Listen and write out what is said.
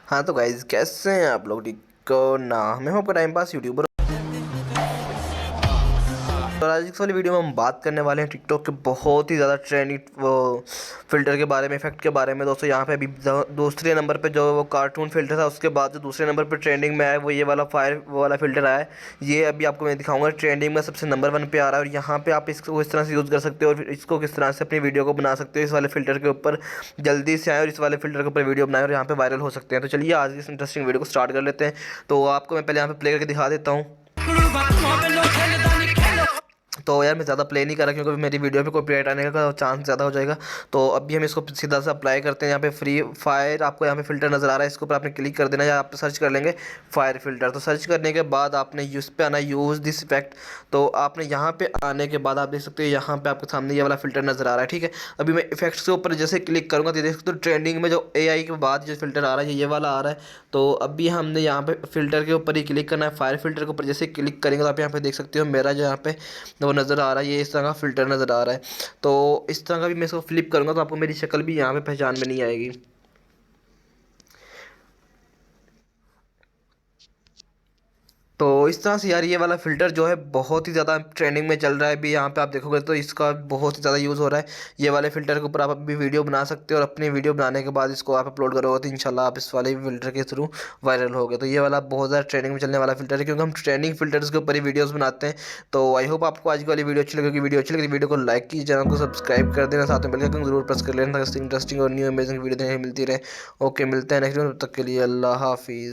हाँ तो गाइज कैसे हैं आप लोग? ठीक हो ना? मैं हूँ आपका टाइम पास यूट्यूबर। और आज इस वाली वीडियो में हम बात करने वाले हैं टिकटॉक के बहुत ही ज़्यादा ट्रेंडी वो फिल्टर के बारे में, इफेक्ट के बारे में। दोस्तों यहाँ पे अभी दूसरे नंबर पे जो वो कार्टून फिल्टर था, उसके बाद जो दूसरे नंबर पे ट्रेंडिंग में आया वो ये वाला फायर वो वाला फिल्टर आया है। ये अभी आपको मैं दिखाऊंगा, ट्रेंडिंग में सबसे नंबर 1 पे आ रहा है। और यहाँ पे आप इसको इस तरह से यूज़ कर सकते हो और इसको किस तरह से अपनी वीडियो को बना सकते हो। इस वाले फिल्टर के ऊपर जल्दी से आए और इस वाले फिल्टर के ऊपर वीडियो बनाए और यहाँ पे वायरल हो सकते हैं। तो चलिए आज इस इंटरेस्टिंग वीडियो को स्टार्ट कर लेते हैं। तो आपको मैं पहले यहाँ पे प्ले करके दिखा देता हूँ। तो यार मैं ज़्यादा प्ले नहीं कर रहा क्योंकि मेरी वीडियो पे कॉपीराइट आने का चांस ज़्यादा हो जाएगा। तो अभी हम इसको सीधा से अप्लाई करते हैं। यहाँ पे फ्री फायर आपको यहाँ पे फ़िल्टर नज़र आ रहा है, इसके ऊपर आपने क्लिक कर देना या आप सर्च कर लेंगे फायर फिल्टर। तो सर्च करने के बाद आपने यूज़ पे आना, यूज़ दिस इफेक्ट। तो आपने यहाँ पे आने के बाद आप देख सकते हो यहाँ पे आपके सामने ये वाला फ़िल्टर नज़र आ रहा है। ठीक है, अभी मैं इफेक्ट्स के ऊपर जैसे क्लिक करूँगा तो देख सकते हो ट्रेंडिंग में जो AI के बाद जो फिल्टर आ रहा है ये वाला आ रहा है। तो अभी हमने यहाँ पे फ़िल्टर के ऊपर ही क्लिक करना है। फायर फिल्टर के ऊपर जैसे क्लिक करेंगे तो आप यहाँ पे देख सकते हो मेरा जो यहाँ पे वो नज़र आ रहा है, ये इस तरह का फ़िल्टर नज़र आ रहा है। तो इस तरह का भी मैं इसको फ्लिप करूँगा तो आपको मेरी शक्ल भी यहाँ पे पहचान में नहीं आएगी। तो इस तरह से यार ये वाला फ़िल्टर जो है बहुत ही ज़्यादा ट्रेंडिंग में चल रहा है। अभी यहाँ पे आप देखोगे तो इसका बहुत ही ज़्यादा यूज़ हो रहा है। ये वाले फ़िल्टर के ऊपर आप अभी वीडियो बना सकते हो और अपनी वीडियो बनाने के बाद इसको आप अपलोड करोगे तो इंशाल्लाह आप इस वाले फ़िल्टर के थ्रू वायरल होगे। तो ये वाला बहुत ज़्यादा ट्रेंडिंग में चलने वाला फ़िल्टर है क्योंकि हम ट्रेंडिंग फ़िल्टर्स के ऊपर ही वीडियोज़ बनाते हैं। तो आई होप आपको आज की वाली वीडियो अच्छी लगेगी। वीडियो अच्छी लगी वीडियो को लाइक कीजिए, चैनल को सब्सक्राइब कर देना, साथ में बेल आइकन जरूर प्रेस कर लेना ताकि इंटरेस्टिंग और न्यू अमेजिंग वीडियो देखने को मिलती रहे। ओके, मिलते हैं नेक्स्ट वीडियो, तब तक के लिए अल्लाह हाफिज़।